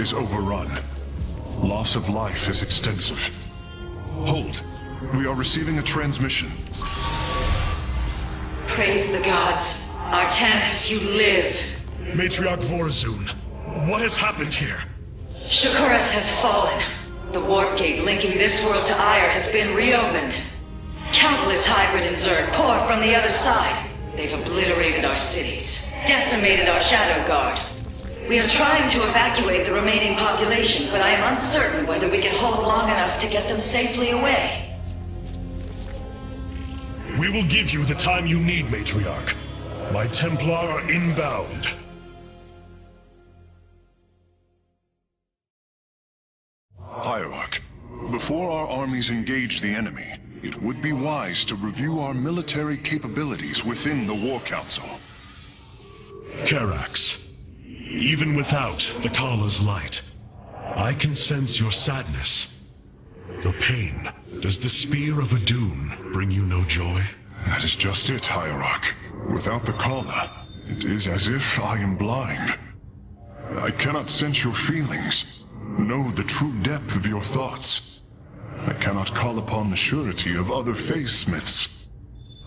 is overrun. Loss of life is extensive. Hold. We are receiving a transmission. Praise the gods. Artanis, you live. Matriarch Vorazun, what has happened here? Shakuras has fallen. The warp gate linking this world to Ire has been reopened. Countless hybrid and Zerg pour from the other side. They've obliterated our cities, decimated our Shadow Guard. We are trying to evacuate the remaining population, but I am uncertain whether we can hold long enough to get them safely away. We will give you the time you need, Matriarch. My Templar are inbound. Hierarch, before our armies engage the enemy, it would be wise to review our military capabilities within the War Council. Karax, even without the Kala's light, I can sense your sadness, your pain. Does the Spear of Adun bring you no joy? That is just it, Hierarch. Without the Kala, it is as if I am blind. I cannot sense your feelings, know the true depth of your thoughts. I cannot call upon the surety of other phase-smiths.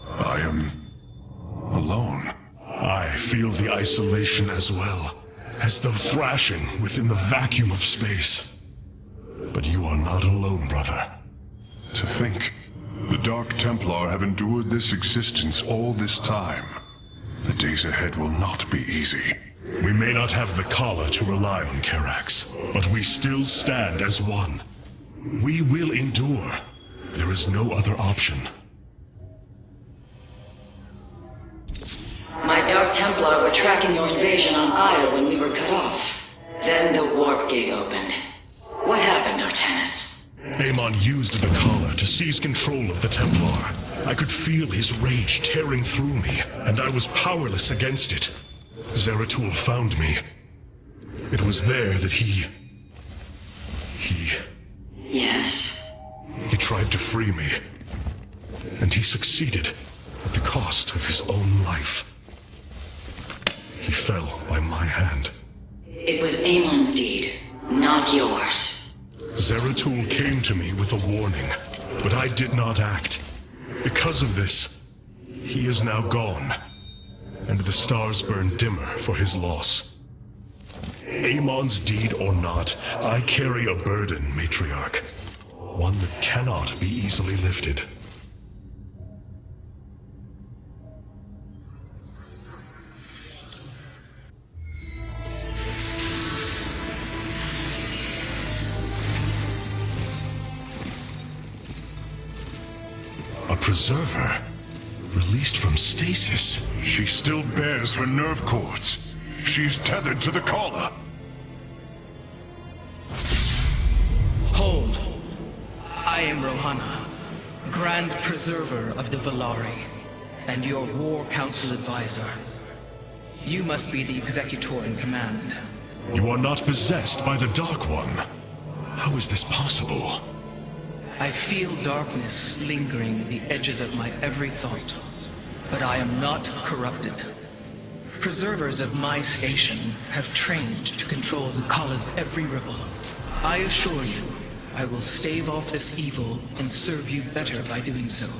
I am alone. I feel the isolation as well, as though thrashing within the vacuum of space. But you are not alone, brother. To think, the Dark Templar have endured this existence all this time. The days ahead will not be easy. We may not have the Kala to rely on, Karax, but we still stand as one. We will endure. There is no other option. My Dark Templar were tracking your invasion on Ire when we were cut off. Then the warp gate opened. What happened, Artanis? Amon used the Kala to seize control of the Templar. I could feel his rage tearing through me, and I was powerless against it. Zeratul found me. It was there that he... Yes? He tried to free me. And he succeeded, at the cost of his own life. He fell by my hand. It was Amon's deed, not yours. Zeratul came to me with a warning, but I did not act. Because of this, he is now gone, and the stars burn dimmer for his loss. Amon's deed or not, I carry a burden, Matriarch. One that cannot be easily lifted. A preserver, released from stasis. She still bears her nerve cords. She is tethered to the Kala. Hold. I am Rohana, Grand Preserver of the Valari, and your War Council advisor. You must be the Executor in command. You are not possessed by the Dark One. How is this possible? I feel darkness lingering at the edges of my every thought, but I am not corrupted. Preservers of my station have trained to control the Kala's every ripple. I assure you, I will stave off this evil and serve you better by doing so.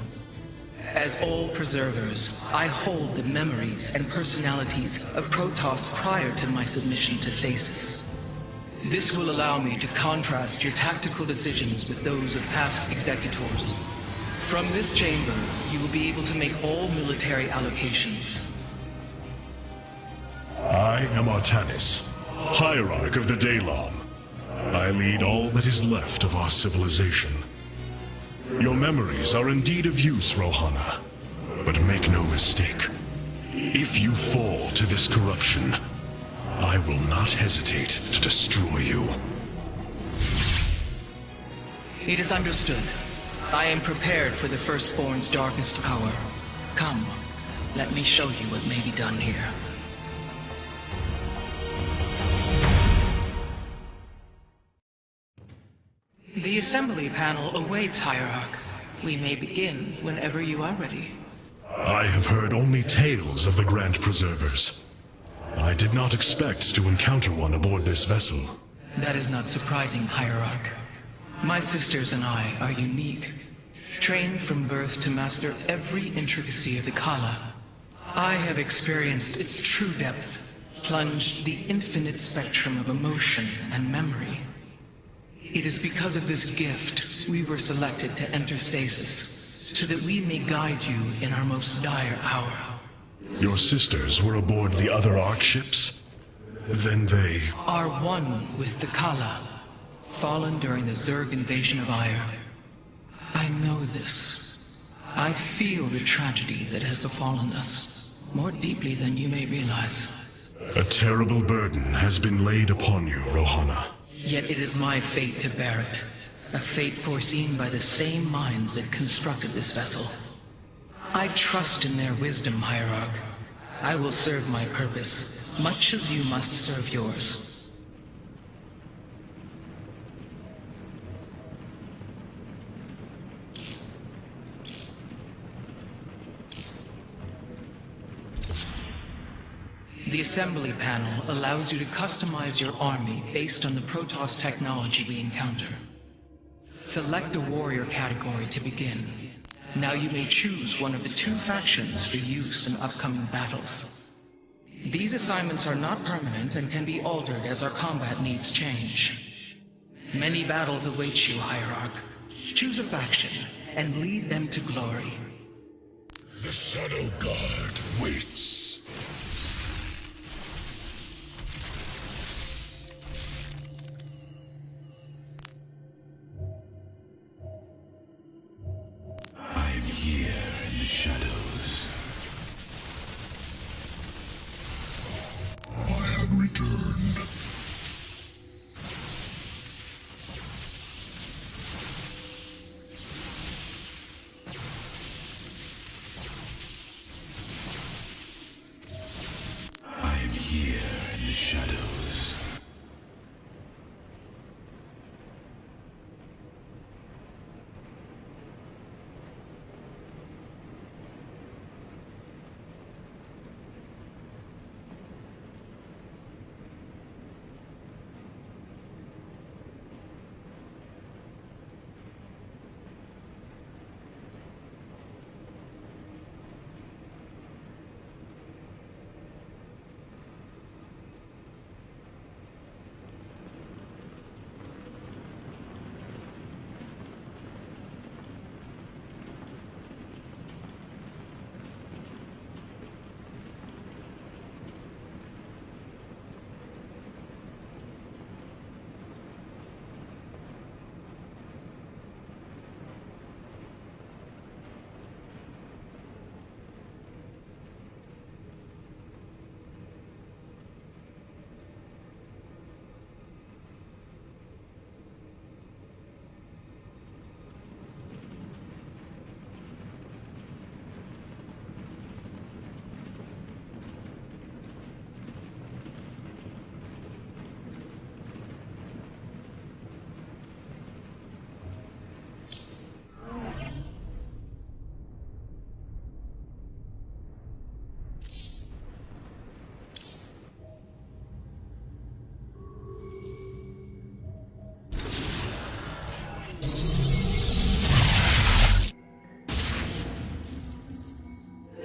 As all preservers, I hold the memories and personalities of Protoss prior to my submission to stasis. This will allow me to contrast your tactical decisions with those of past executors. From this chamber, you will be able to make all military allocations. I am Artanis, Hierarch of the Daylon. I lead all that is left of our civilization. Your memories are indeed of use, Rohana. But make no mistake. If you fall to this corruption, I will not hesitate to destroy you. It is understood. I am prepared for the Firstborn's darkest hour. Come, let me show you what may be done here. The assembly panel awaits, Hierarch. We may begin whenever you are ready. I have heard only tales of the Grand Preservers. I did not expect to encounter one aboard this vessel. That is not surprising, Hierarch. My sisters and I are unique, trained from birth to master every intricacy of the Kala. I have experienced its true depth, plunged the infinite spectrum of emotion and memory. It is because of this gift we were selected to enter stasis, so that we may guide you in our most dire hour. Your sisters were aboard the other Ark ships? Then they... Are one with the Kala, fallen during the Zerg invasion of Ire. I know this. I feel the tragedy that has befallen us, more deeply than you may realize. A terrible burden has been laid upon you, Rohana. Yet it is my fate to bear it. A fate foreseen by the same minds that constructed this vessel. I trust in their wisdom, Hierarch. I will serve my purpose, much as you must serve yours. The assembly panel allows you to customize your army based on the Protoss technology we encounter. Select a warrior category to begin. Now you may choose one of the 2 factions for use in upcoming battles. These assignments are not permanent and can be altered as our combat needs change. Many battles await you, Hierarch. Choose a faction and lead them to glory. The Shadow Guard waits. I am here in the shadows. I have returned. I am here in the shadows.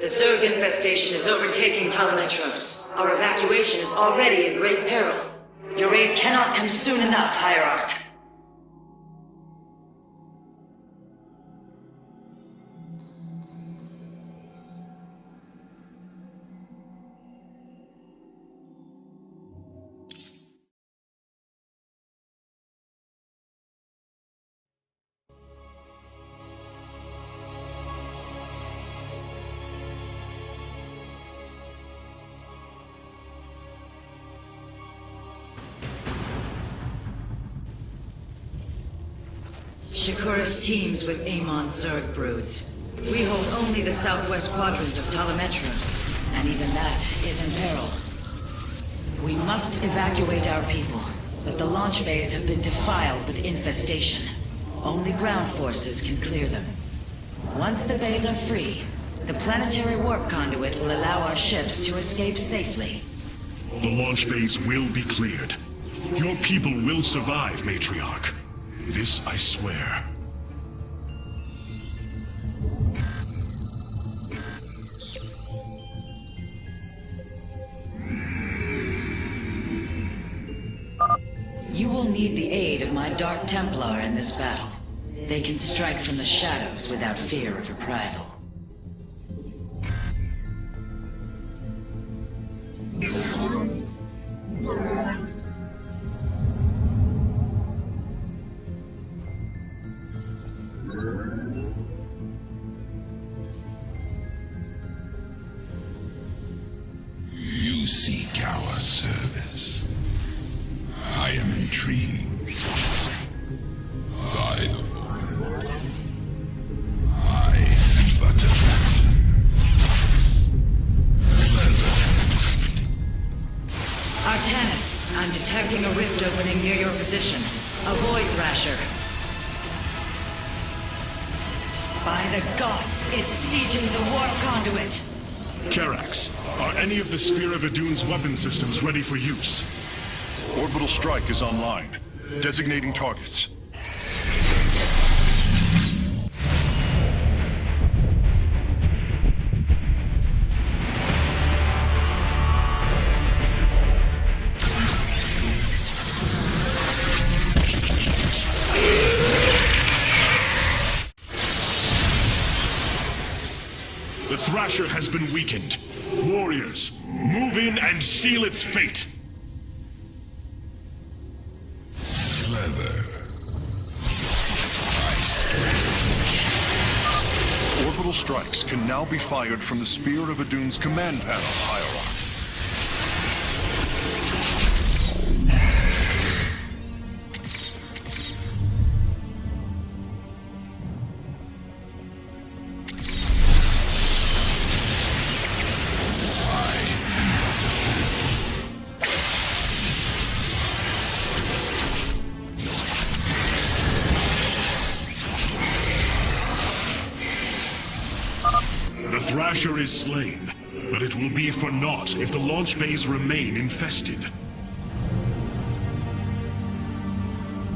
The Zerg infestation is overtaking Telemetros. Our evacuation is already in great peril. Your aid cannot come soon enough, Hierarch. Shakuras teams with Amon's Zerg broods. We hold only the southwest quadrant of Telemetros, and even that is in peril. We must evacuate our people, but the launch bays have been defiled with infestation. Only ground forces can clear them. Once the bays are free, the planetary warp conduit will allow our ships to escape safely. The launch bays will be cleared. Your people will survive, Matriarch. This I swear. You will need the aid of my Dark Templar in this battle. They can strike from the shadows without fear of reprisal. You seek our service. I am intrigued by the void. I am but a phantom. Artanis, I'm detecting a rift opening near your position. A void thrasher. By the gods, it's sieging the warp conduit. Karax, are any of the Spear of Idun's weapon systems ready for use? Orbital strike is online. Designating targets. The Thrasher has been weakened. Warriors, move in and seal its fate. Clever. Orbital strikes can now be fired from the Spear of Idun's command panel, Hierarch. The Thrasher is slain, but it will be for naught if the launch bays remain infested.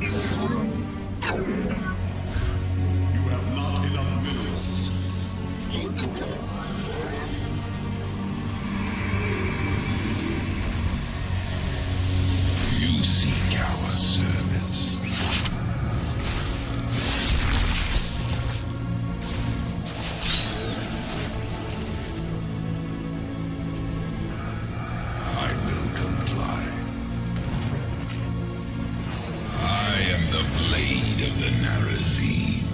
You have not enough minerals. You seek our service. I will comply. I am the blade of the Narazim.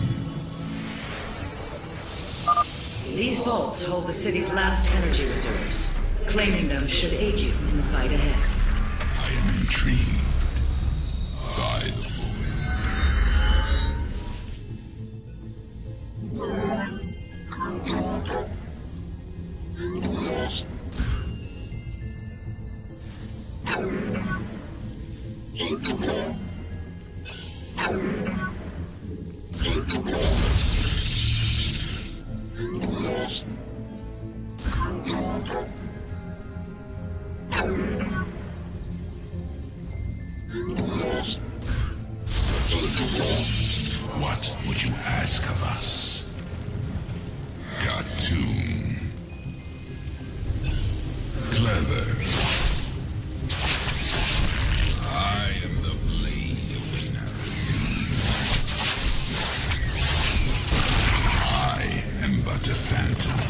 These vaults hold the city's last energy reserves. Claiming them should aid you in the fight ahead. I am intrigued by the void. What would you ask of us? Cartoon. Clever. I am the blade of the Narazim. I am but a phantom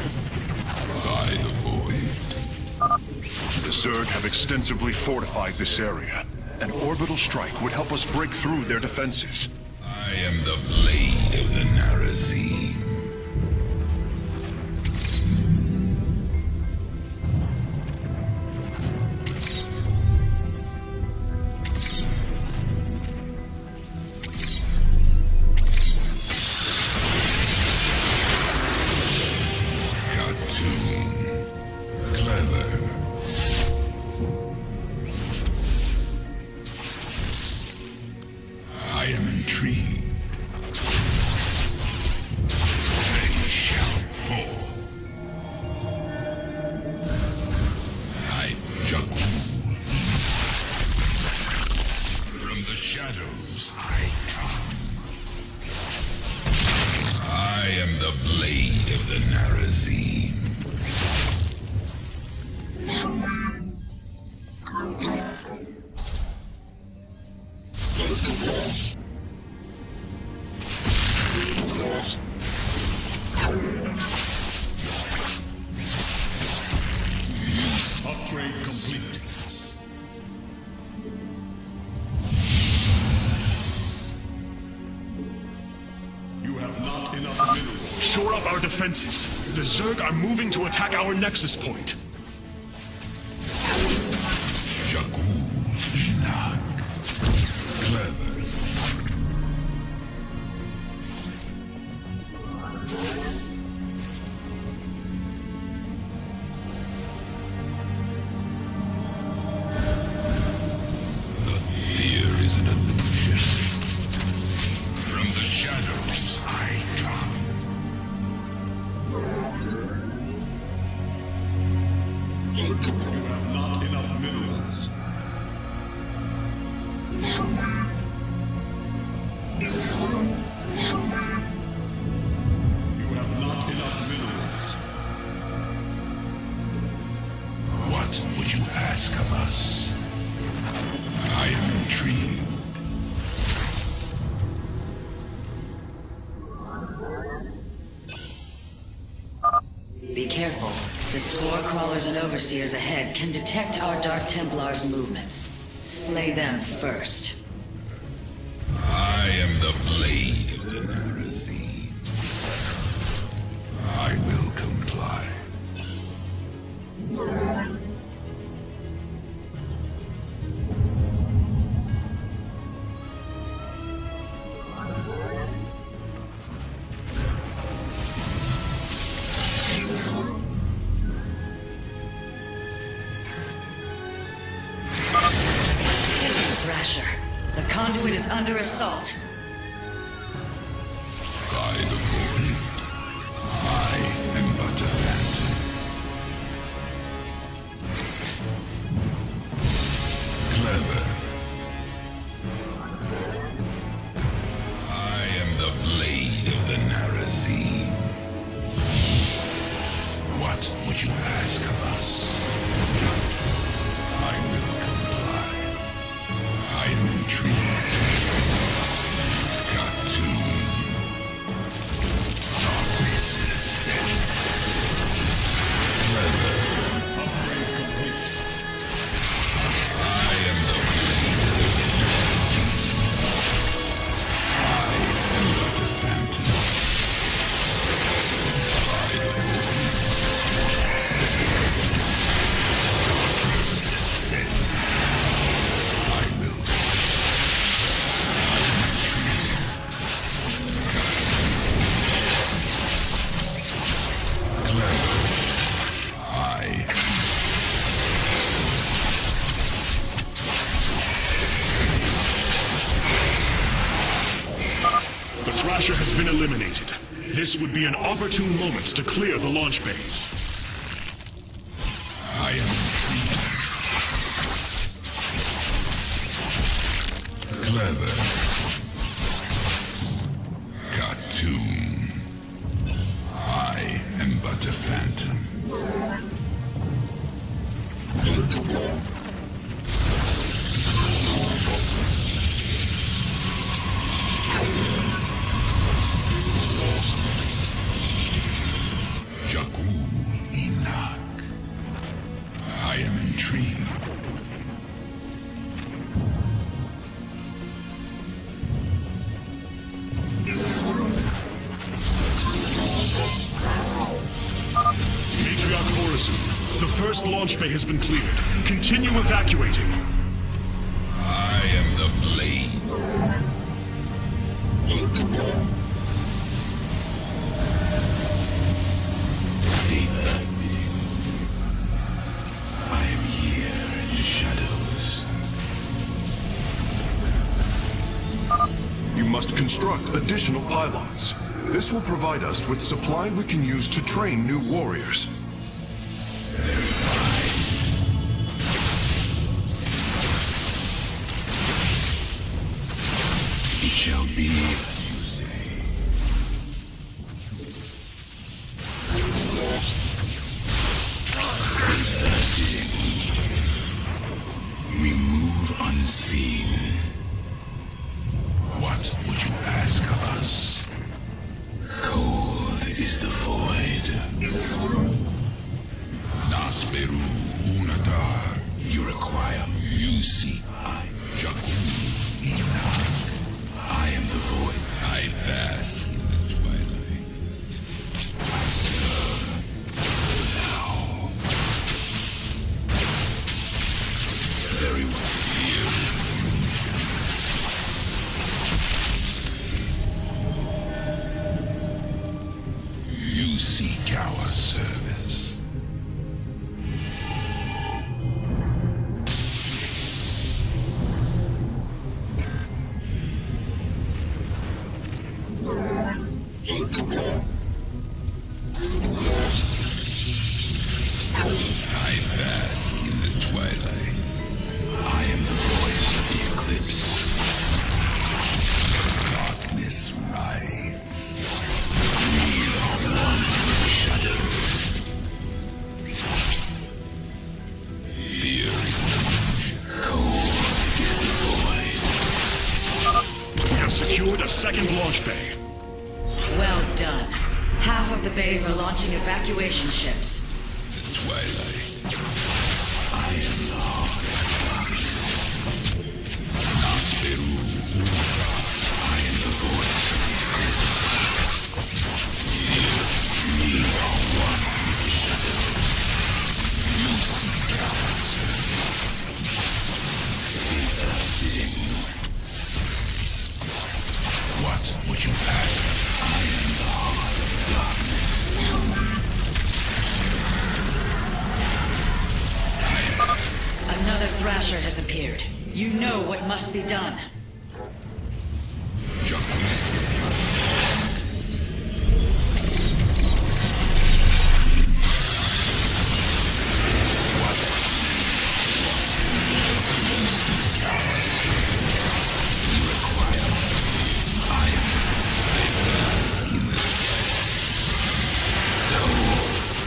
by the void. The Zerg have extensively fortified this area. An orbital strike would help us break through their defenses. I am the blade of the Narazim. Cartoon. Clever. I am intrigued. the blade of the Narazim. Upgrade complete. You have not enough minerals. Shore up our defenses. The Zerg are moving to attack our nexus point. Shakuras. Clever. Fear is an illusion. From the shadows I come. You have not enough minerals. You have not enough minerals. What would you ask of us? I am intrigued. Be careful. The spore crawlers and overseers ahead can detect our Dark Templars' movements. Slay them first. I am the blade of the Narazim. I will comply. Thrasher, the conduit is under assault. By the void, I am but a phantom. Clever. I am the blade of the Narazim. What would you ask of us? I will comply. I am intrigued. Got to. Darkness descends. Clever. I am the blade of the Narazim. I am but a phantom. By the void. Darkness descends. I will. I am intrigued. Clever. I. The Thrasher has been eliminated. This would be an opportune moment to clear the launch bays. I am intrigued. Clever. Cartoon. I am but a phantom. Shakuras. I am intrigued. Matriarch Horizon, the first launch bay has been cleared. Continue evacuating. I am the blade. I am here in the shadows. You must construct additional pylons. This will provide us with supply we can use to train new warriors. It shall be as you say. Unadar, you require. You seek. I, Jakku, Enoch. I am the void. I bask in the twilight. I serve now. Very well. Here is an illusion. You seek our service. I bask in the twilight. I am the voice of the eclipse. The darkness rides. We are one with the shadows. Fear is an illusion. Cold is the void. We have secured a second launch bay. Well done. Half of the bays are launching evacuation ships. The twilight. I am the heart of darkness. Nasperu Ura. I am the voice of the eclipse. Here, we are one with the shadows. You seek our service. State thy bidding. What would you ask? I am the heart of darkness. Another Thrasher has appeared. You know what must be done.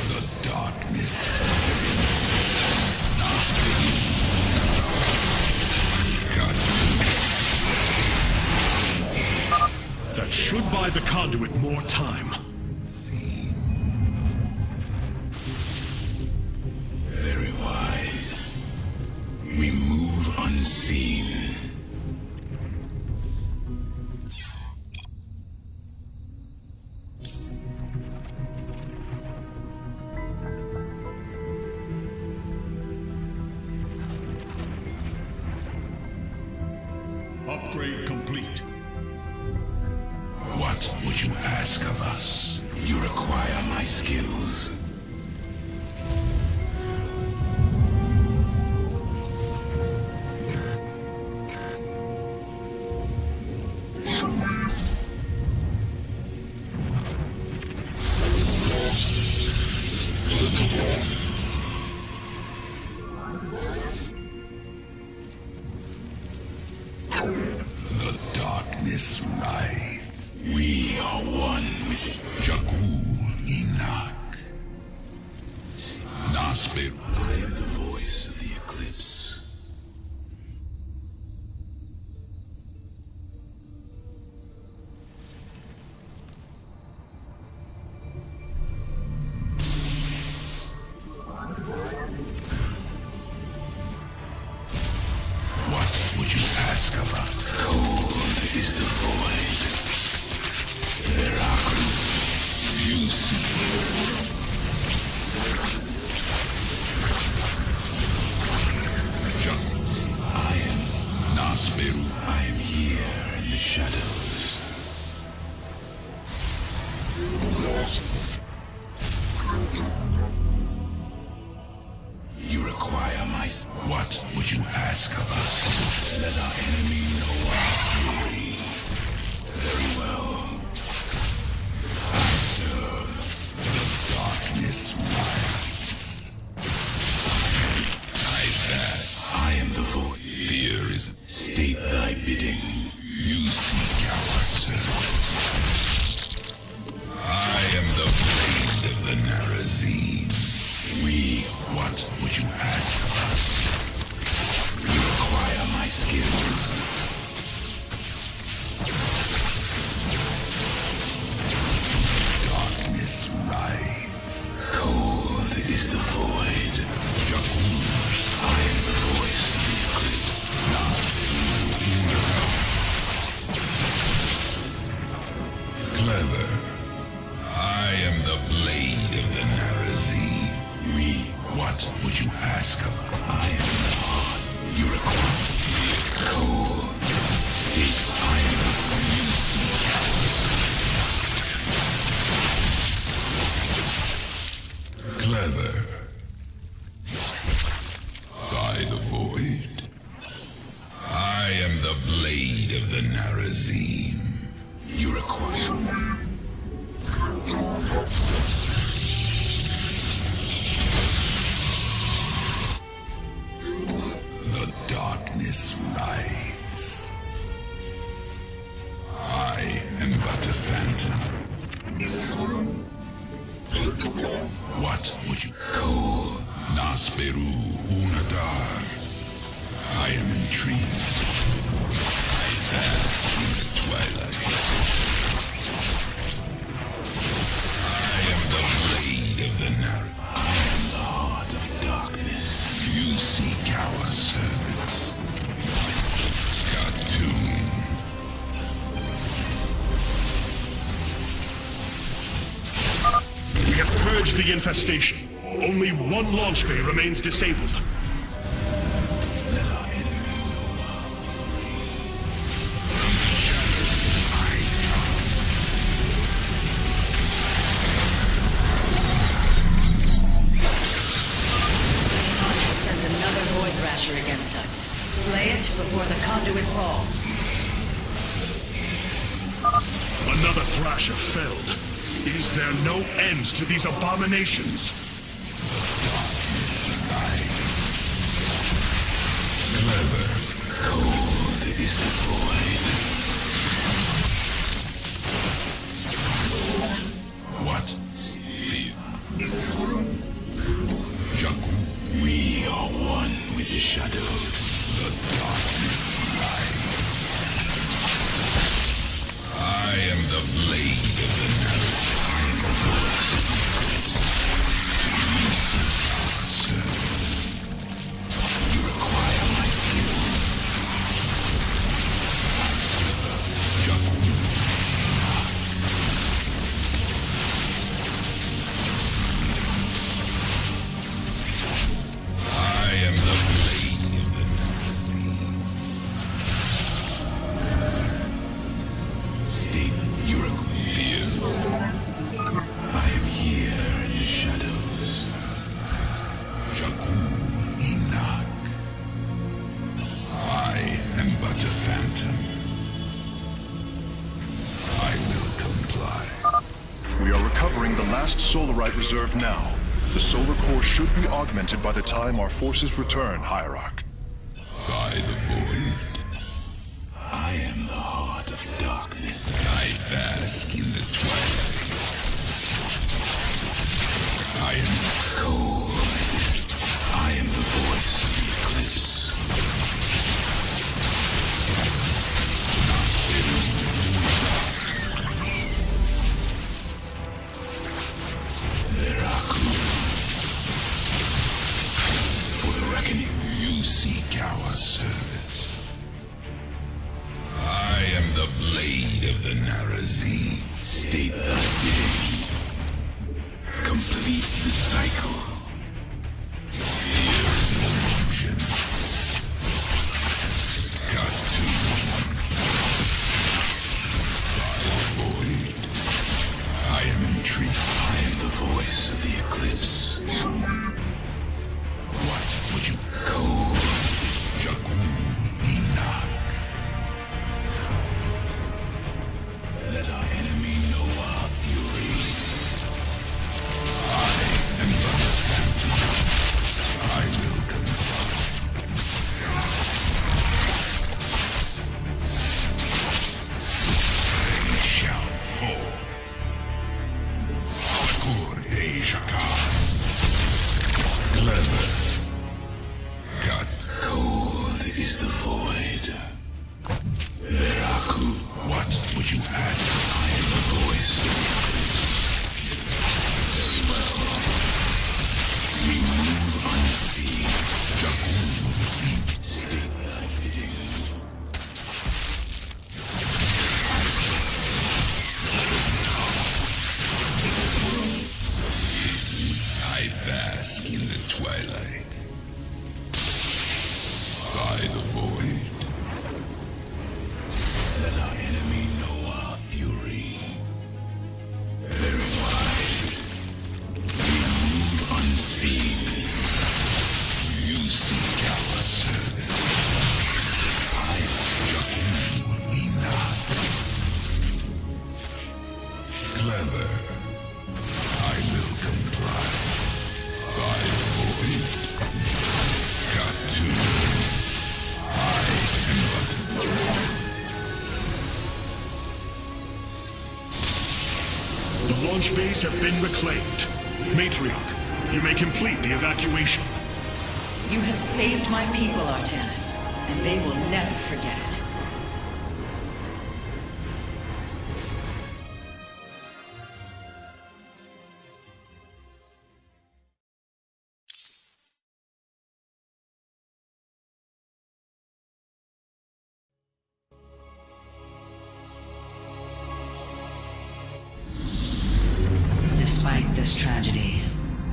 The darkness. That should buy the conduit more time. Very wise. We move unseen. Upgrade complete. What would you ask of us? You require my skills. The darkness rides. We are one with Jakku Enoch. Nasperu. I am the voice of the eclipse. What would you ask of us? Cold is the void. Veracruz, you see. Just, I am Nasperu. I am here in the shadows. You require my... What would you ask of us? Let our enemy know our fury. Very well. I serve. The darkness rides. I pass. I am the void. Fear is... State thy bidding. You seek our service. I am the Clever. I am the blade of the Narazim. What would you ask of us? I am the heart you require. Cold. State I am the you seek ours. Clever. By the void. I am the blade of the Narazim. You require. The darkness rides. I am but a phantom. What would you call Nasperu Unadar? I am intrigued. I bask in the twilight. I am the blade of the narrow. I am the heart of darkness. You seek our service. Cartoon. We have purged the infestation. Only one launch bay remains disabled. Let our enemy know our from the shadows I come. Sent another Void Thrasher against us. Slay it before the conduit falls. Another Thrasher felled. Is there no end to these abominations? Darkness rides. Clever. Cold is the void. What? Fear. Shaku. We are one with the shadow. The darkness rides. I am the blade of the narrow. I am the voice of the eclipse. You seek our service. You require my skill. I serve Shaku. I am the blade of the Narazim. State you fear. I am here in the shadows. Shaku Enoch. I am but a phantom. I will comply. We are recovering the last Solarite reserve now. The solar core should be augmented by the time our forces return, Hierarch. By the void. I am the heart of darkness. I bask in the twilight. I am cold. I am the voice of the eclipse. There are for the reckoning. You seek our service. I am the blade of the Narazim. State thy bidding. Complete the cycle. Here is an illusion. Cartoon. By the void. I am intrigued. I am the voice of the eclipse. What would you call Shaku Enoch? Let our enemy know our fury. I am but a phantom. I will confront. They shall fall. Shakur de Shakar. However, I will comply. By the void. Katu. I am but... The launch bays have been reclaimed. Matriarch, you may complete the evacuation. You have saved my people, Artanis, and they will never forget it. Despite this tragedy,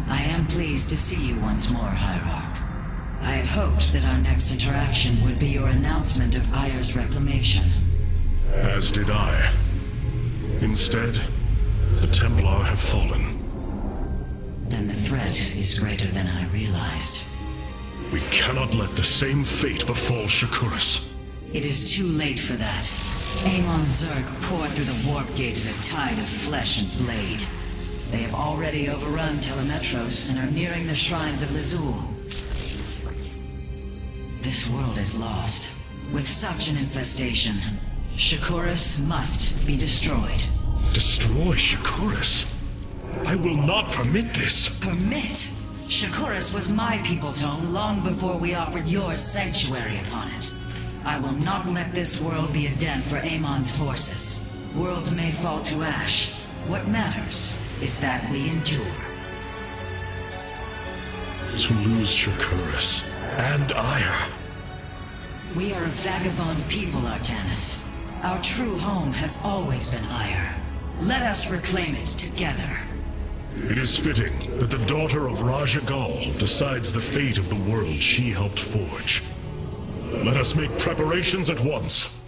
I am pleased to see you once more, Hierarch. I had hoped that our next interaction would be your announcement of Ayer's reclamation. As did I. Instead, the Templar have fallen. Then the threat is greater than I realized. We cannot let the same fate befall Shakuras. It is too late for that. Amon Zerg poured through the warp gate as a tide of flesh and blade. They have already overrun Telemetros and are nearing the shrines of Lizul. This world is lost. With such an infestation, Shakuras must be destroyed. Destroy Shakuras? I will not permit this. Permit? Shakuras was my people's home long before we offered yours sanctuary upon it. I will not let this world be a den for Amon's forces. Worlds may fall to ash. What matters is that we endure. To lose Shakuras and Ayer. We are a vagabond people, Artanis. Our true home has always been Ayer. Let us reclaim it together. It is fitting that the daughter of Raja Gal decides the fate of the world she helped forge. Let us make preparations at once.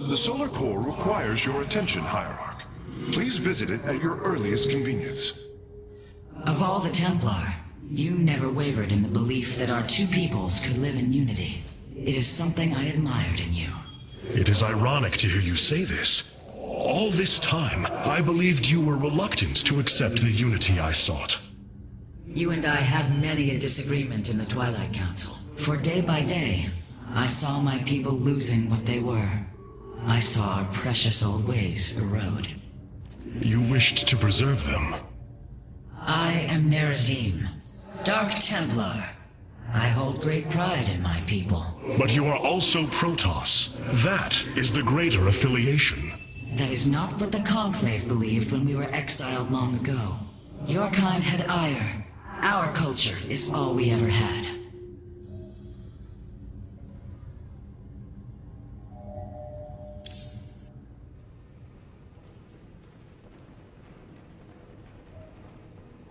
The solar core requires your attention, Hierarch. Please visit it at your earliest convenience. Of all the Templar, you never wavered in the belief that our two peoples could live in unity. It is something I admired in you. It is ironic to hear you say this. All this time, I believed you were reluctant to accept the unity I sought. You and I had many a disagreement in the Twilight Council. For day by day, I saw my people losing what they were. I saw our precious old ways erode. You wished to preserve them. I am Nerazim, Dark Templar. I hold great pride in my people. But you are also Protoss. That is the greater affiliation. That is not what the Conclave believed when we were exiled long ago. Your kind had ire. Our culture is all we ever had.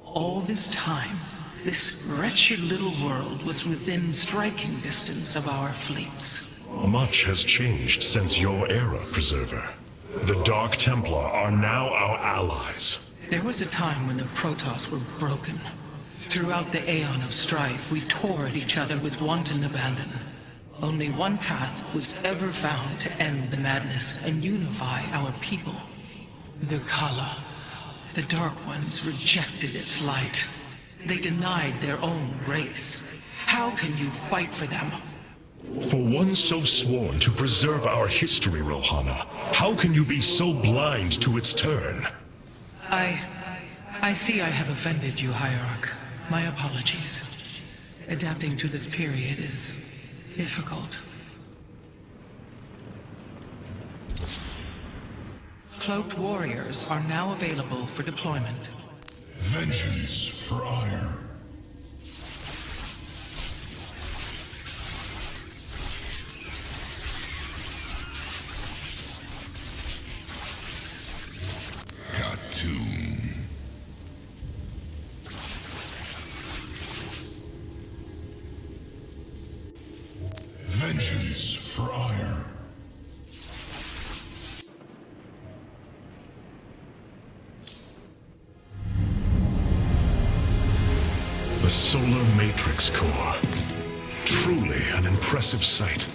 All this time, this wretched little world was within striking distance of our fleets. Much has changed since your era, Preserver. The Dark Templar are now our allies. There was a time when the Protoss were broken. Throughout the aeon of strife, we tore at each other with wanton abandon. Only one path was ever found to end the madness and unify our people. The Kala. The Dark Ones rejected its light. They denied their own race. How can you fight for them? For one so sworn to preserve our history, Rohana, how can you be so blind to its turn? I see I have offended you, Hierarch. My apologies. Adapting to this period is difficult. Cloaked warriors are now available for deployment. Vengeance for ire. Katoon. Vengeance for ire. The Solar Matrix Core. Truly an impressive sight.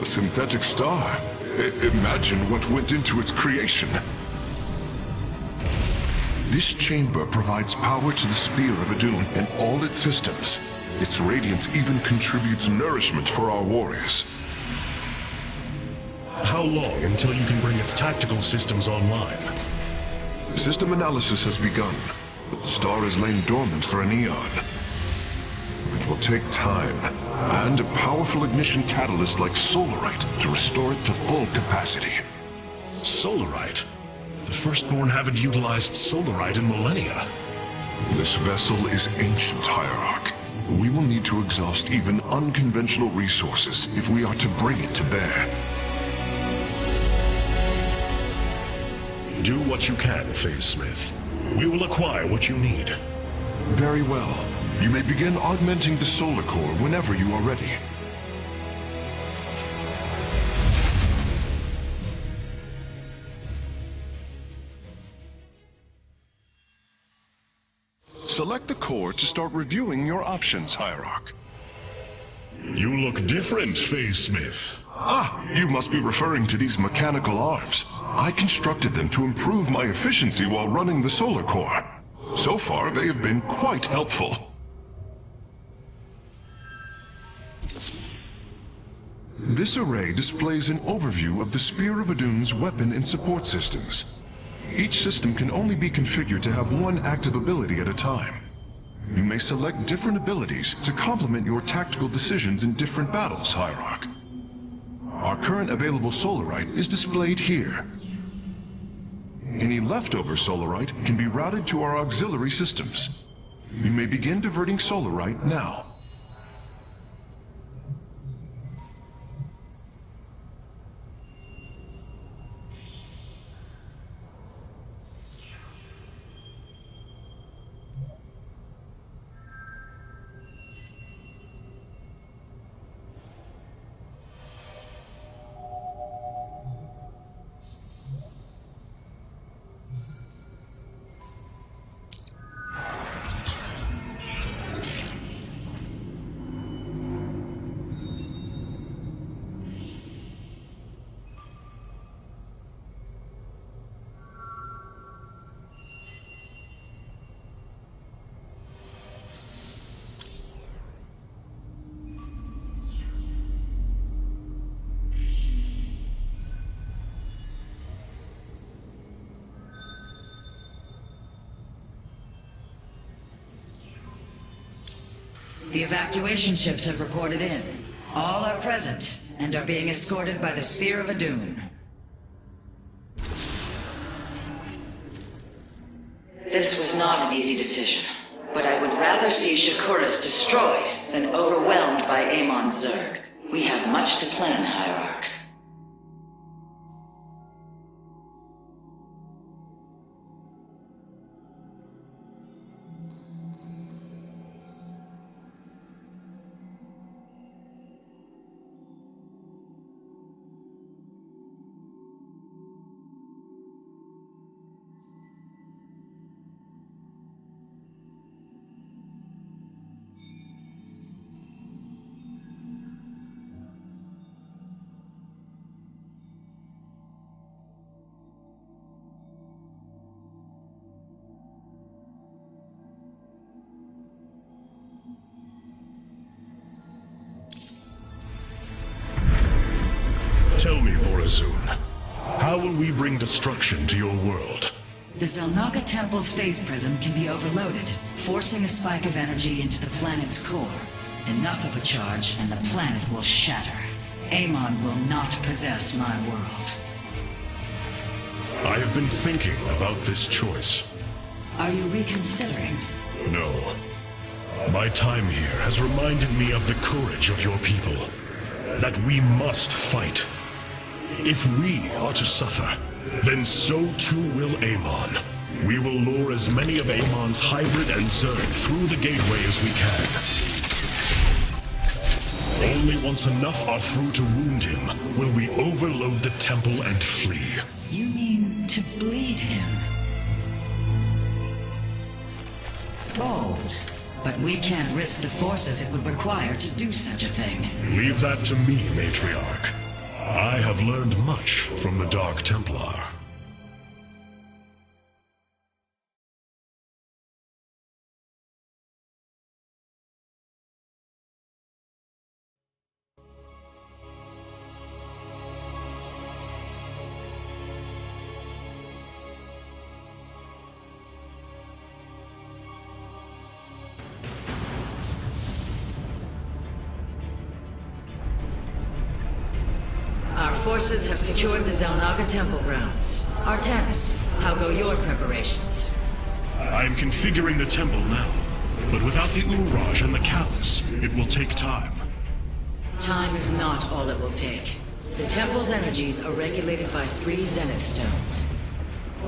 A synthetic star? Imagine what went into its creation. This chamber provides power to the Spear of Adun and all its systems. Its radiance even contributes nourishment for our warriors. How long until you can bring its tactical systems online? System analysis has begun, but the star has lain dormant for an eon. It will take time, and a powerful ignition catalyst like Solarite to restore it to full capacity. Solarite? The Firstborn haven't utilized Solarite in millennia. This vessel is ancient, Hierarch. We will need to exhaust even unconventional resources if we are to bring it to bear. Do what you can, Phase Smith. We will acquire what you need. Very well. You may begin augmenting the solar core whenever you are ready. Select the core to start reviewing your options, Hierarch. You look different, Phase Smith. Ah, you must be referring to these mechanical arms. I constructed them to improve my efficiency while running the solar core. So far, they have been quite helpful. This array displays an overview of the Spear of Adun's weapon and support systems. Each system can only be configured to have one active ability at a time. You may select different abilities to complement your tactical decisions in different battles, Hierarch. Our current available Solarite is displayed here. Any leftover Solarite can be routed to our auxiliary systems. You may begin diverting Solarite now. The evacuation ships have reported in. All are present, and are being escorted by the Spear of Adun. This was not an easy decision, but I would rather see Shakuras destroyed than overwhelmed by Amon's Zerg. We have much to plan, Hierarch. Tell me, Vorazun, how will we bring destruction to your world? The Zelnaga Temple's phase prism can be overloaded, forcing a spike of energy into the planet's core. Enough of a charge, and the planet will shatter. Amon will not possess my world. I have been thinking about this choice. Are you reconsidering? No. My time here has reminded me of the courage of your people. That we must fight. If we are to suffer, then so too will Amon. We will lure as many of Amon's hybrid and Zerg through the gateway as we can. Only once enough are through to wound him will we overload the temple and flee. You mean to bleed him? Bold. But we can't risk the forces it would require to do such a thing. Leave that to me, Matriarch. I have learned much from the Dark Templar. Our forces have secured the Zelnaga temple grounds. Artemis, how go your preparations? I am configuring the temple now, but without the Uraj and the Callus, it will take time. Time is not all it will take. The temple's energies are regulated by 3 Zenith stones.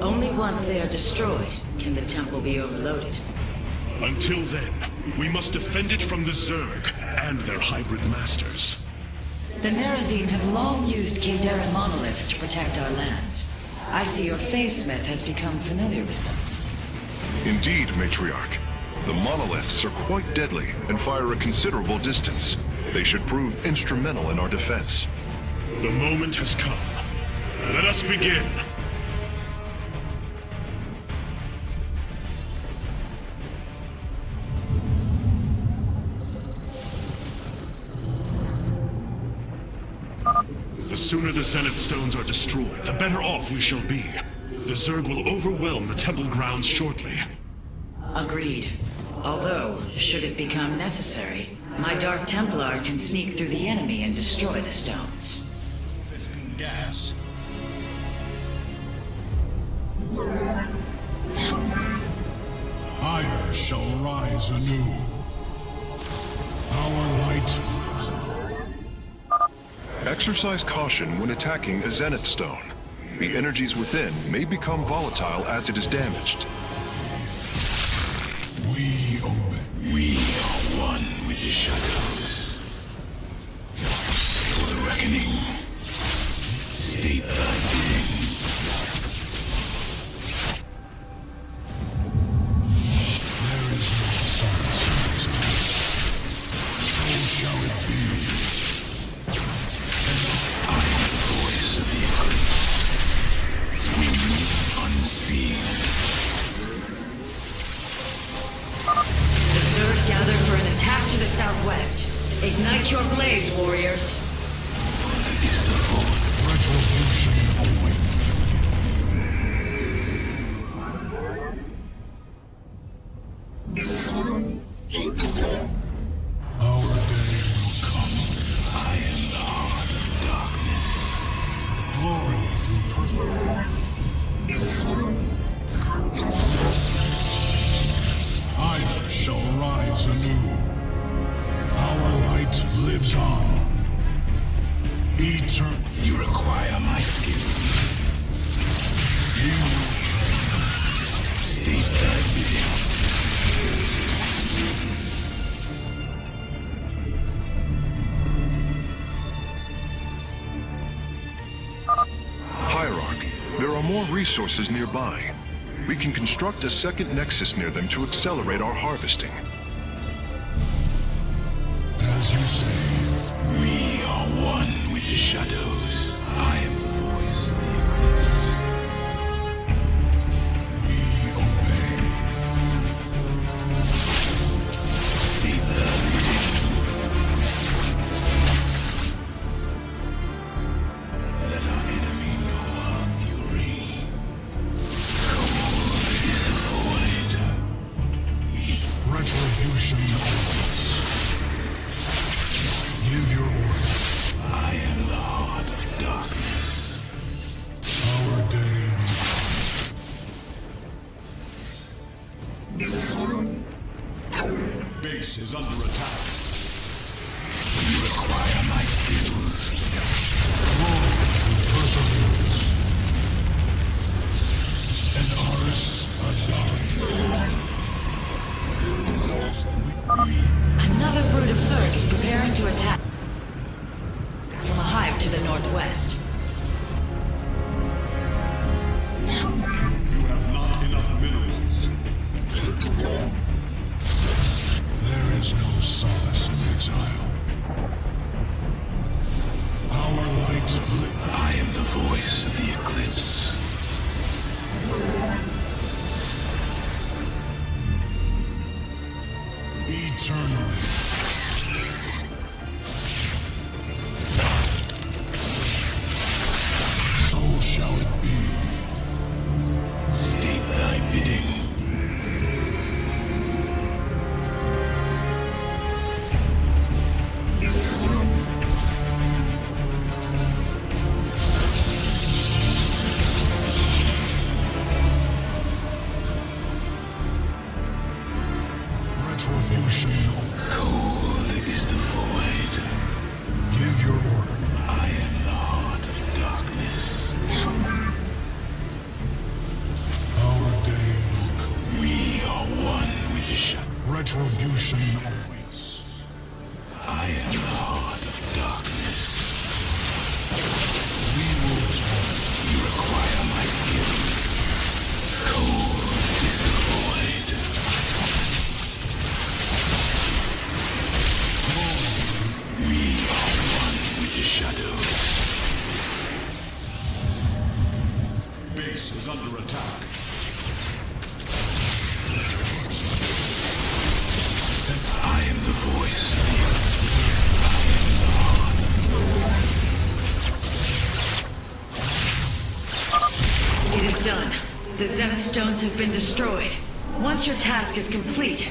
Only once they are destroyed can the temple be overloaded. Until then, we must defend it from the Zerg and their hybrid masters. The Nerazim have long used Kadaran monoliths to protect our lands. I see your Faithsmith has become familiar with them. Indeed, Matriarch. The monoliths are quite deadly and fire a considerable distance. They should prove instrumental in our defense. The moment has come. Let us begin! The sooner the Zenith Stones are destroyed, the better off we shall be. The Zerg will overwhelm the temple grounds shortly. Agreed. Although, should it become necessary, my Dark Templar can sneak through the enemy and destroy the stones. Gas. Ire shall rise anew. Our light lives on. Exercise caution when attacking a Zenith Stone. The energies within may become volatile as it is damaged. We obey. We are one with the shadows. For the reckoning, state thy bidding. There is no solace in exile. So shall it be. I am the voice of the eclipse. We move unseen. The Zerg gather for an attack to the southwest. Ignite your blades, warriors. It is the void. Retribution awaits. Our day will come. I am the heart of darkness. Glory through Ire shall rise anew. Our light lives on. You require my skills. You state thy bidding. Hierarch, there are more resources nearby. We can construct a second nexus near them to accelerate our harvesting. As you say, we are one with the shadows. I am the voice of the eclipse. We obey. State thy bidding. Let our enemy know our fury. Cold is the void. Retribution awaits. Give your order. I am the heart of darkness. Our day will Base is under attack. You require my skills. Glory and perseverance. And Aris Adari. Another brood of Zerg is preparing to attack from a hive to the northwest. You have not enough minerals. There is no solace in exile. Our light shadow. Base is under attack. I am the voice. It is done. The Zenith Stones have been destroyed. Once your task is complete,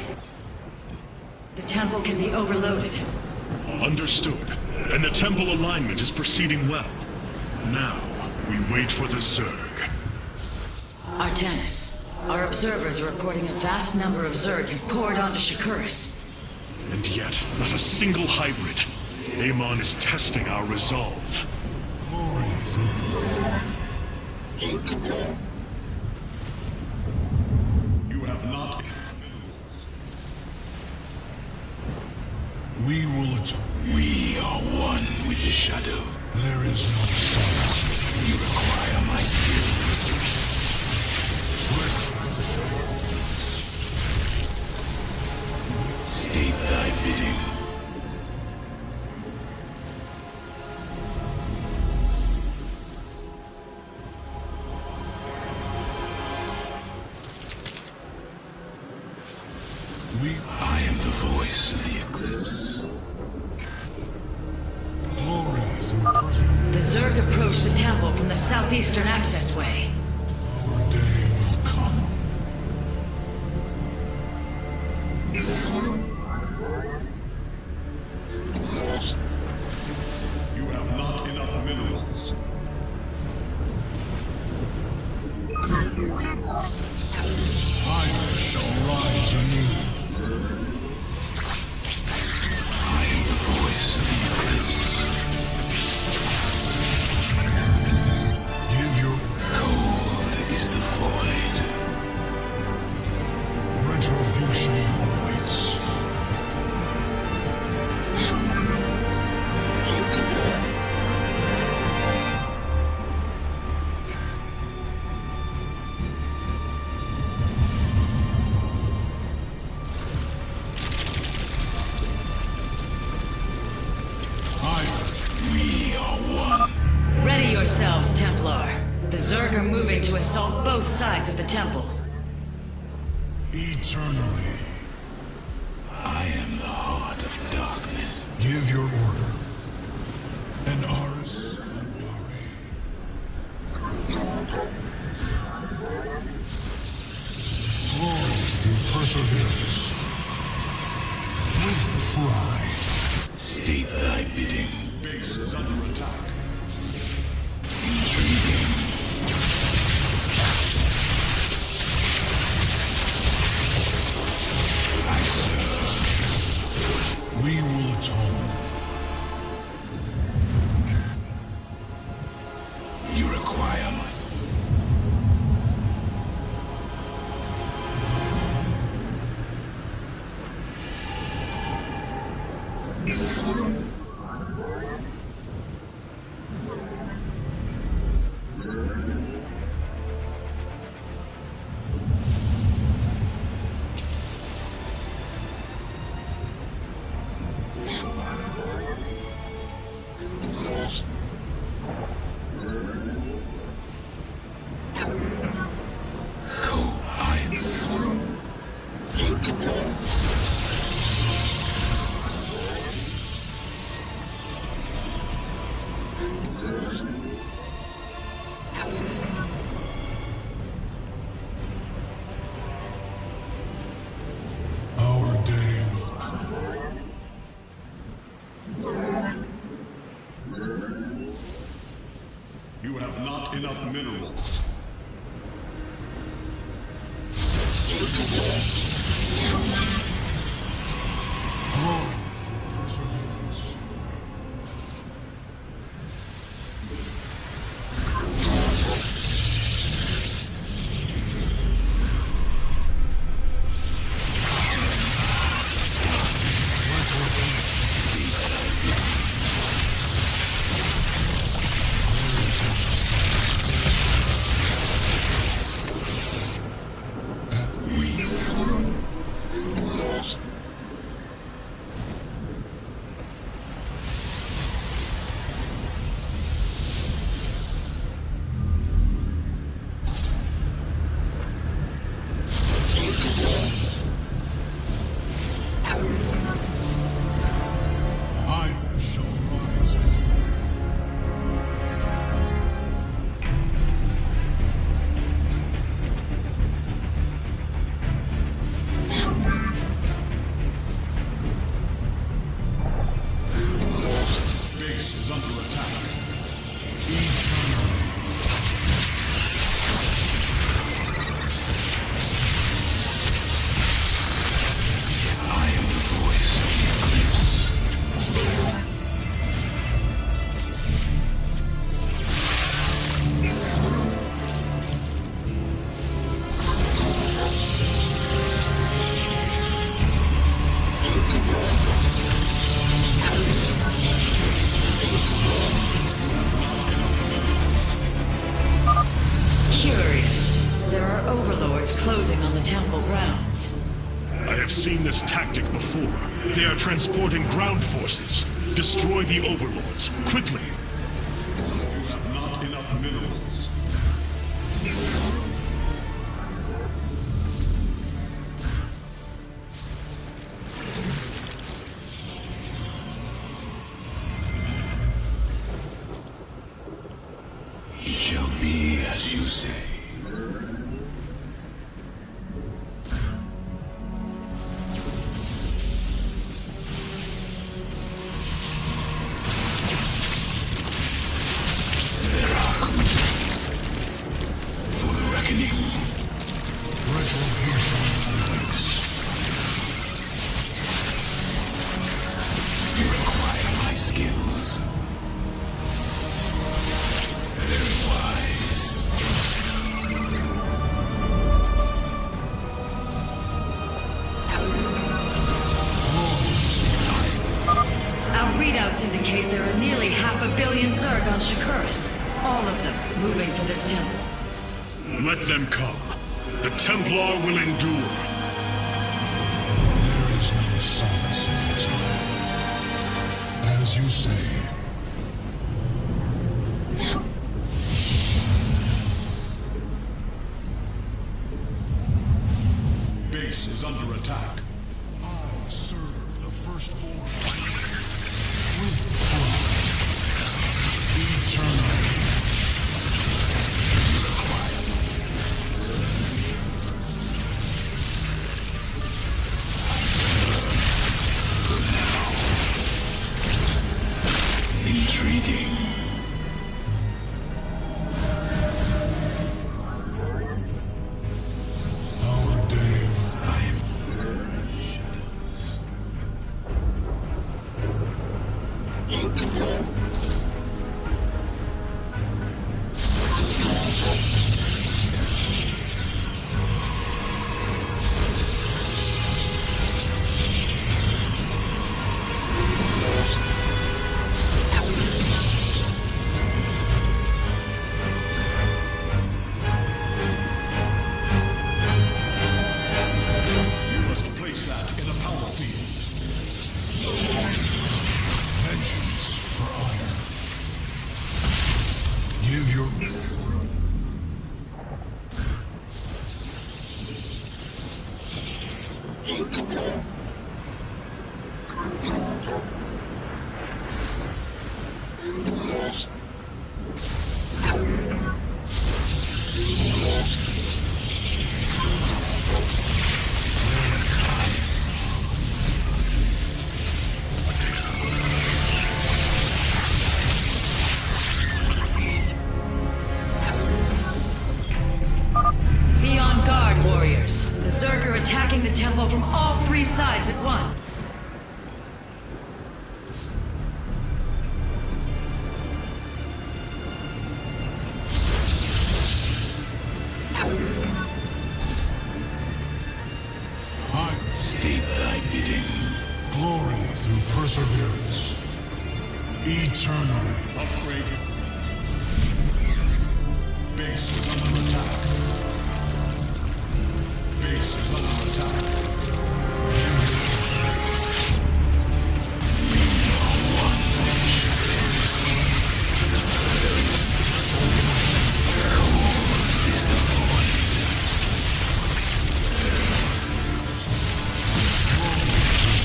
the temple can be overloaded. Understood. And the temple alignment is proceeding well. Now, we wait for the Zerg. Artanis, our observers are reporting a vast number of Zerg have poured onto Shakuras. And yet, not a single hybrid. Amon is testing our resolve. You have not... We will atone. We are one with the shadow. There is no sense. You require my skills. State thy bidding. I am the voice of the eclipse. Glory through person. The Zerg approach the temple from the southeastern accessway. Our day will come. You have not enough minerals. Fire shall rise anew. I am the voice of the eclipse. Give your cold is the void. Retribution awaits. We are one. Ready yourselves, Templar. The Zerg are moving to assault both sides of the temple. Eternally. I am the heart of darkness. Give your order. And Aris Andari. Glory through perseverance. With pride. State thy bidding. Base is under attack. Intriguing. I serve. We will atone. You require my... Our day will come. You have not enough minerals. Glory through perseverance. is under attack. Eternally. I am the voice of the eclipse. Curious. There are overlords closing on the temple grounds. I have seen this tactic before. They are transporting ground forces. Destroy the overlords, quickly! You have not enough minerals. It shall be as you say. For the reckoning. Retribution awaits. You require my skills. Very wise. Our readouts indicate there are nearly 500 million Zerg on Shakuras. All of them moving for this temple. Let them come. The Templar will endure. There is no solace in exile. As you say. Base is under attack. I serve the firstborn. With pride. Eternally. Intriguing. Our day will You must place that in a power field. Vengeance for honor. Give your... Be on guard, warriors. The Zerg are attacking the temple from all three sides at once. State thy bidding. Glory through perseverance. Eternally. Upgrade. Base is under attack. Base is under attack.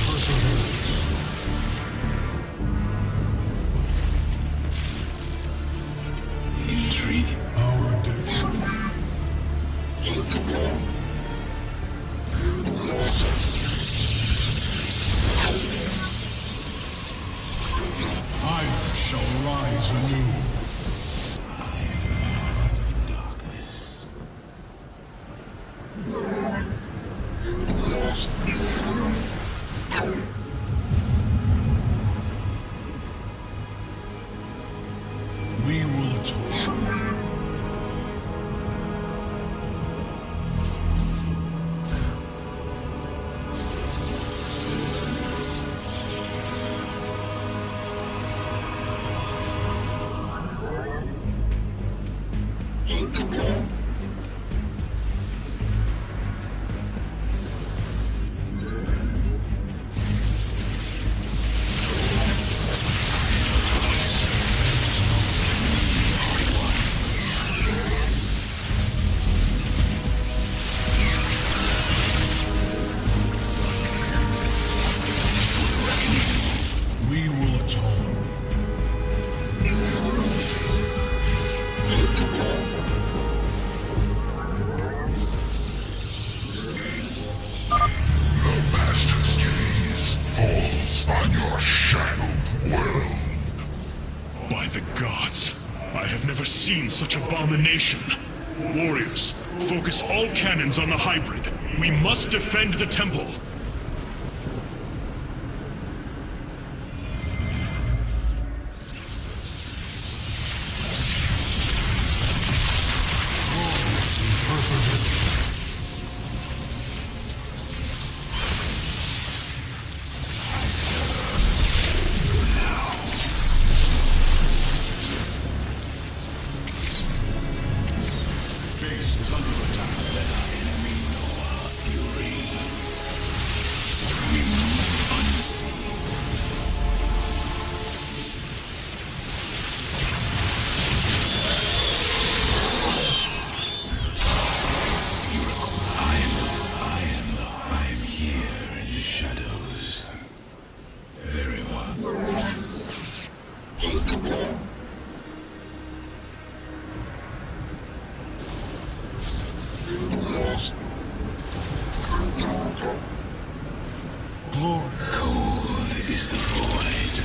Perseverance. Intrigue. Our day. I shall rise anew. Darkness. We will atone. We will atone. The Master's gaze falls on your shadowed world. By the gods, I have never seen such abomination. Warriors, focus all cannons on the hybrid. We must defend the temple. Base is under attack. Let our enemy know our fury. We move unseen. I am here in the shadows. Very well. Glory. Cold is the void.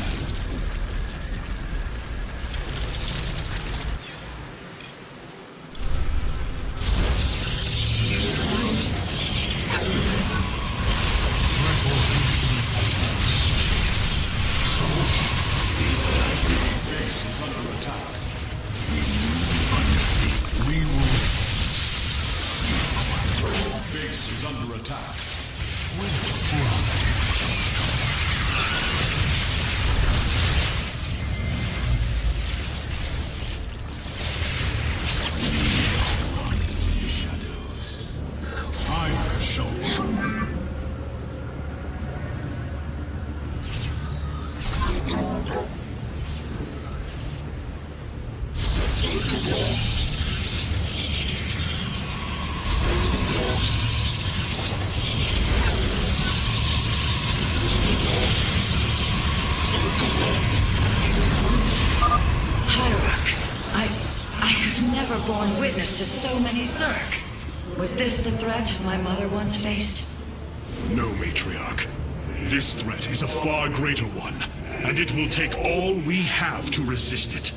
Base is under attack. We will. Base is under attack. Shadows. I shall. I have never borne witness to so many Zerg. Was this the threat my mother once faced? No, Matriarch. This threat is a far greater one, and it will take all we have to resist it.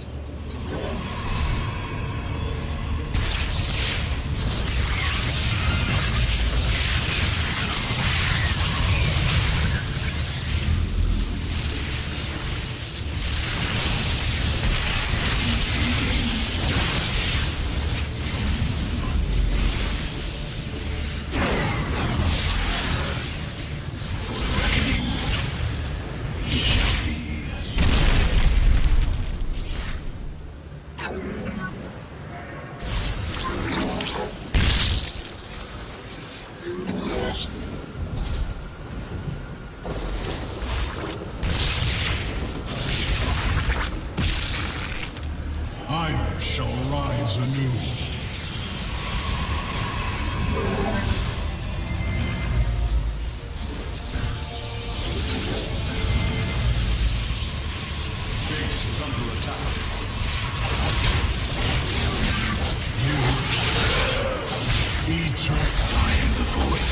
I shall rise anew. Base is under attack. You eat your I am the void.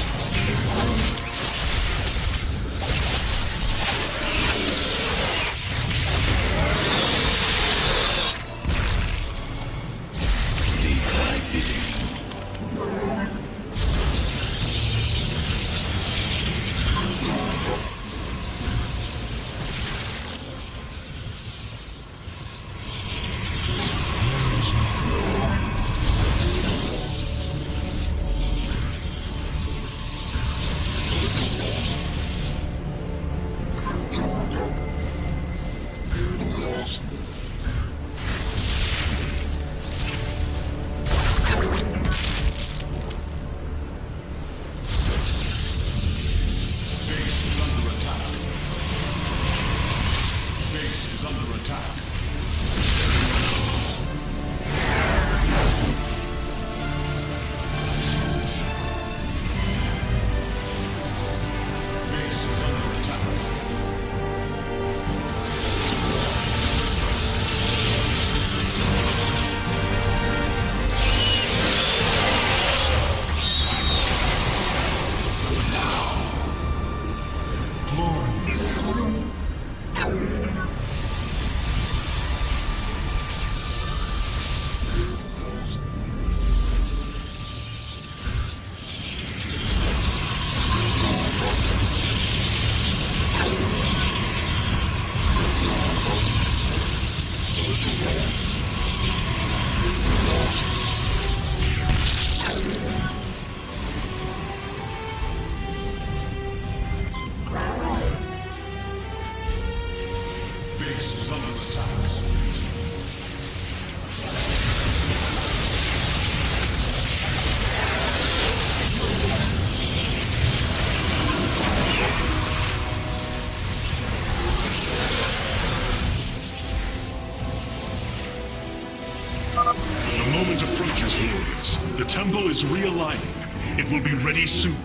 moment approaches, warriors. The temple is realigning. It will be ready soon.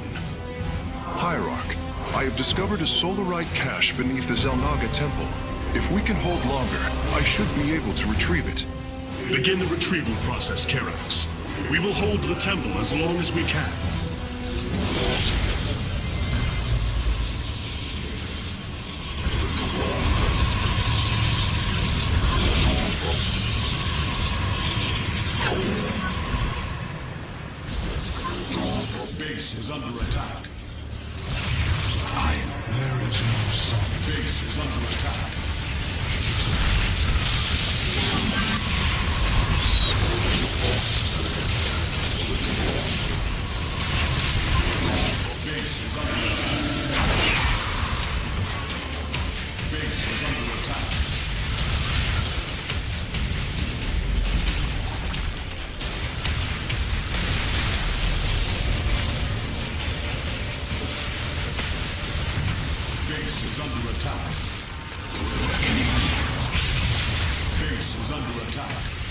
Hierarch, I have discovered a solarite cache beneath the Zelnaga temple. If we can hold longer, I should be able to retrieve it. Begin the retrieval process, Karax. We will hold the temple as long as we can. Base is under attack. There is no sun. Base is under attack. Base is under attack. Base is under attack. Base is under attack. Base is under attack.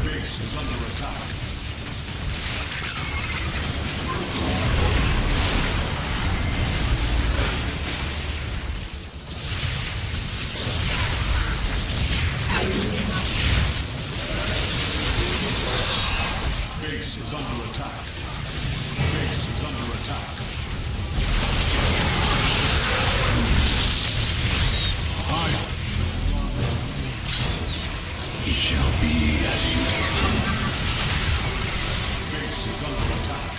Base is under attack. Base is under attack. Base is under attack. It shall be as you will. Base is under attack.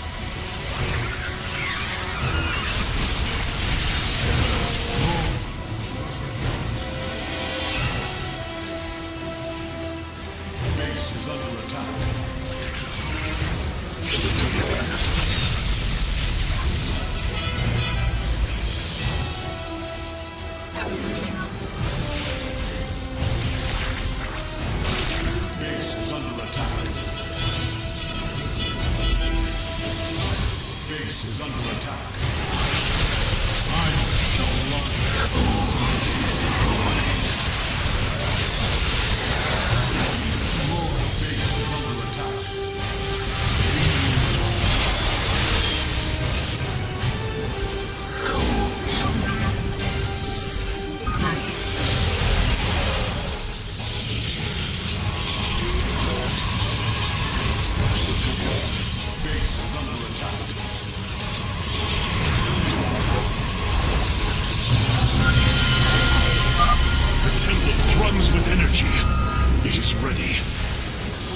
Base is under attack. Base is under attack. Base is under attack. I shall love Base is under attack. Base is under attack. The temple thrums with energy. It is ready.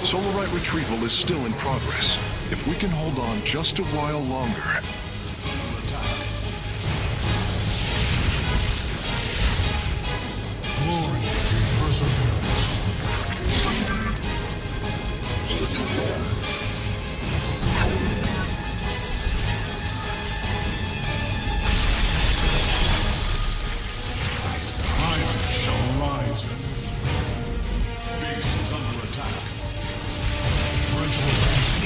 Solarite retrieval is still in progress. If we can hold on just a while longer. glory and perseverance. Iron shall rise anew. Base is under attack. Torrential attention.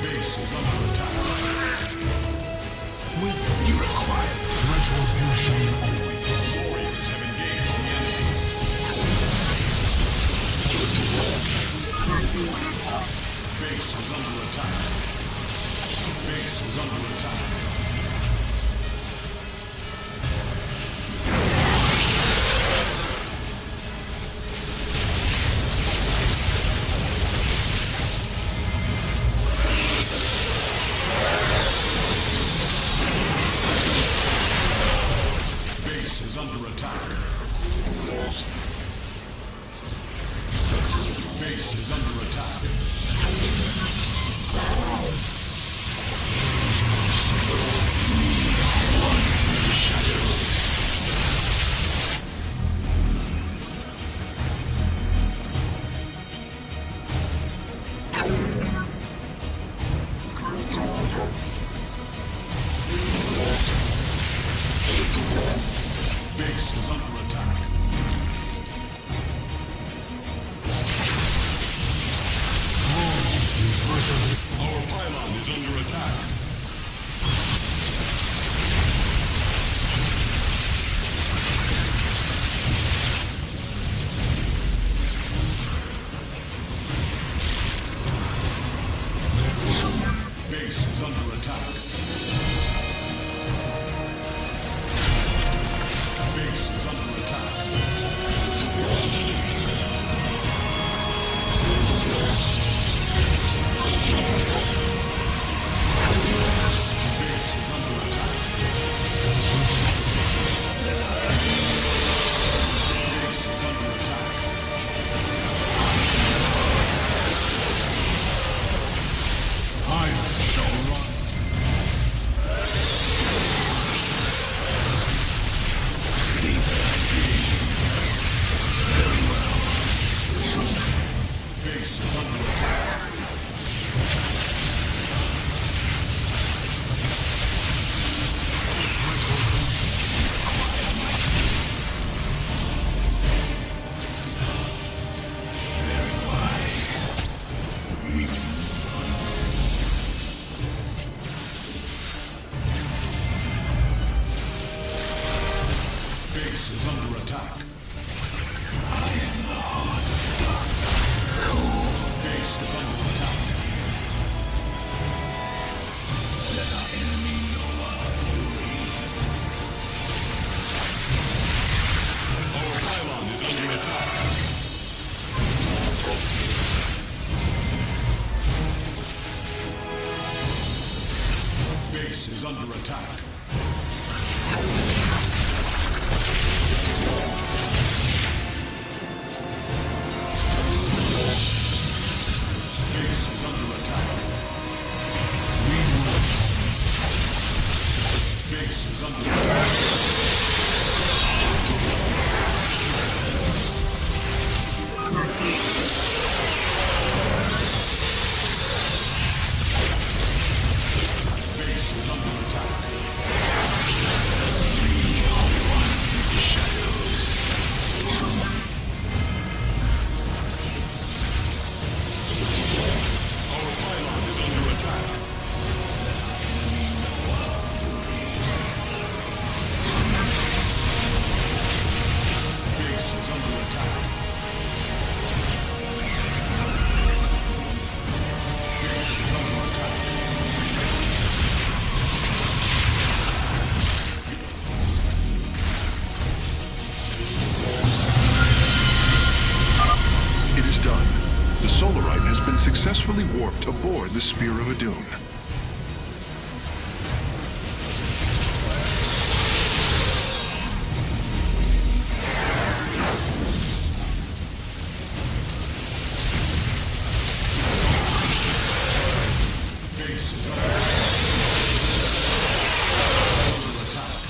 Base is under attack. With you require retribution always. Warriors have engaged the enemy. Base is under attack. Base is under attack. Base is under attack. Base is under attack. Base is under attack. Base is under attack. Base is under attack. Base is under attack. I shall run. Sleep. Very well. Base is under attack. Base is under attack. I am the heart of darkness. Cold. Base is under attack. Let our enemy know our fury. Our pylon is under attack. Base is under attack. Base is under attack. We will. Base is under attack. Base is under attack. We are one with the shadows. Our pylon is under attack. Base is under attack. Base is under attack. It is done. The Solarite has been successfully warped aboard the Spear of Adun. Base is under attack. Under attack.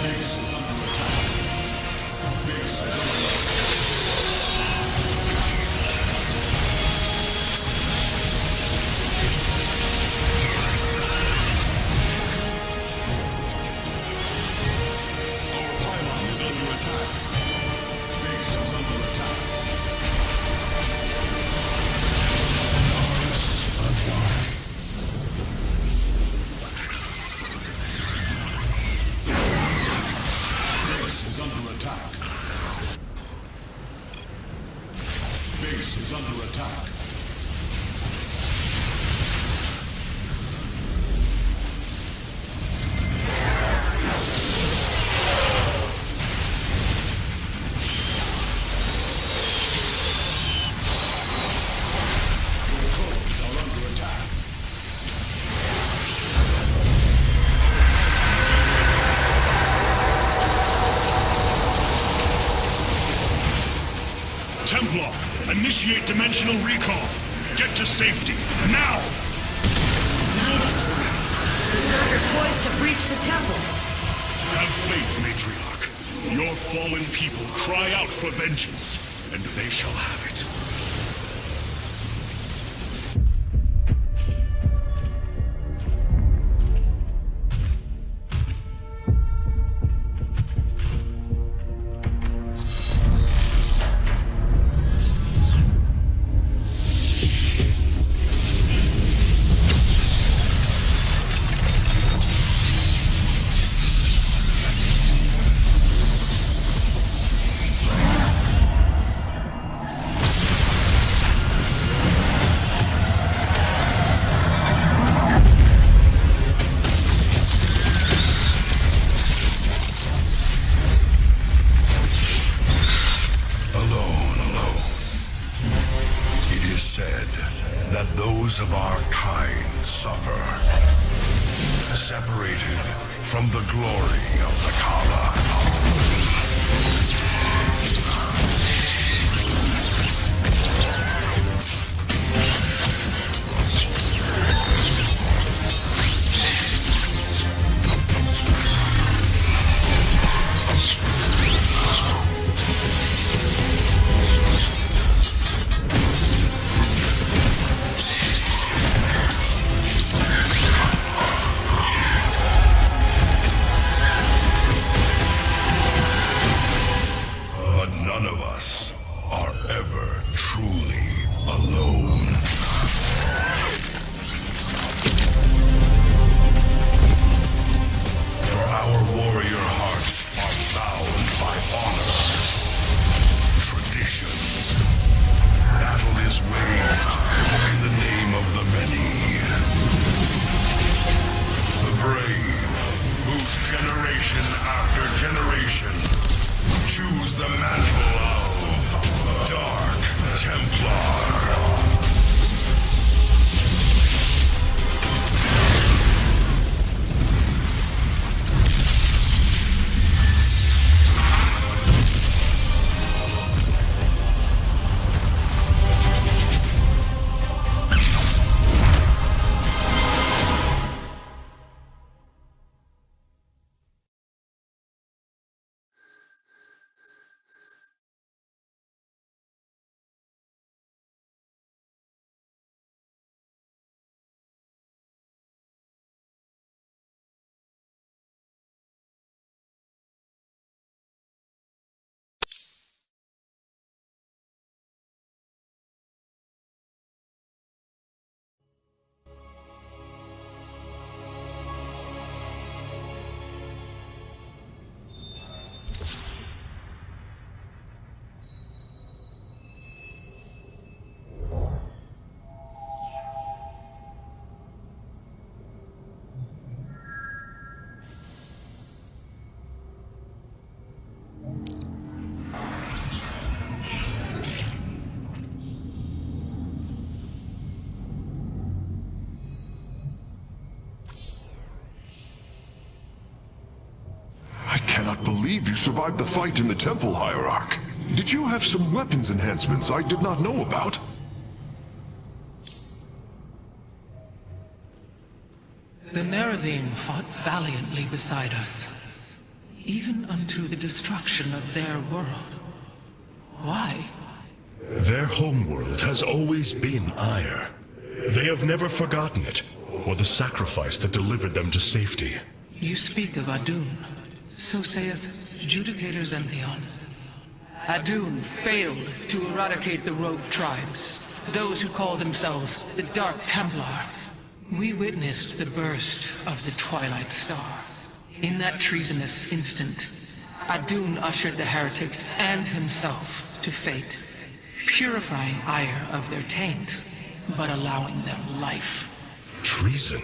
Base is under attack. Base is under attack. Our pylon is under attack. Base is under attack. Base is under attack. Base is under attack. Your foes are under attack. Templar, initiate dimensional recall. Get to safety, now! Nidus worms. Berserker poised to breach the temple. Have faith, Matriarch. Your fallen people cry out for vengeance, and they shall have it. from the glory of the Kala. I cannot believe you survived the fight in the Temple, Hierarch. Did you have some weapons enhancements I did not know about? The Nerazim fought valiantly beside us, even unto the destruction of their world. Why? Their homeworld has always been Ire. They have never forgotten it, or the sacrifice that delivered them to safety. You speak of Adun. So saith Judicator Zentheon. Adun failed to eradicate the rogue tribes, those who call themselves the Dark Templar. We witnessed the burst of the Twilight Star. In that treasonous instant, Adun ushered the heretics and himself to fate, purifying Ire of their taint, but allowing them life. Treason?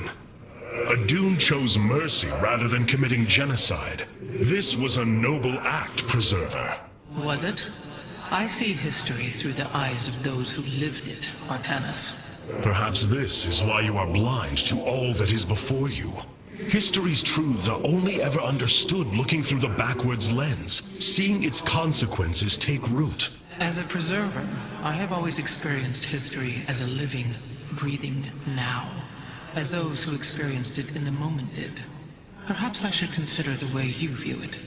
Adun chose mercy rather than committing genocide. This was a noble act, Preserver. Was it? I see history through the eyes of those who lived it, Artanis. Perhaps this is why you are blind to all that is before you. History's truths are only ever understood looking through the backwards lens, seeing its consequences take root. As a preserver, I have always experienced history as a living, breathing now, as those who experienced it in the moment did. Perhaps I should consider the way you view it.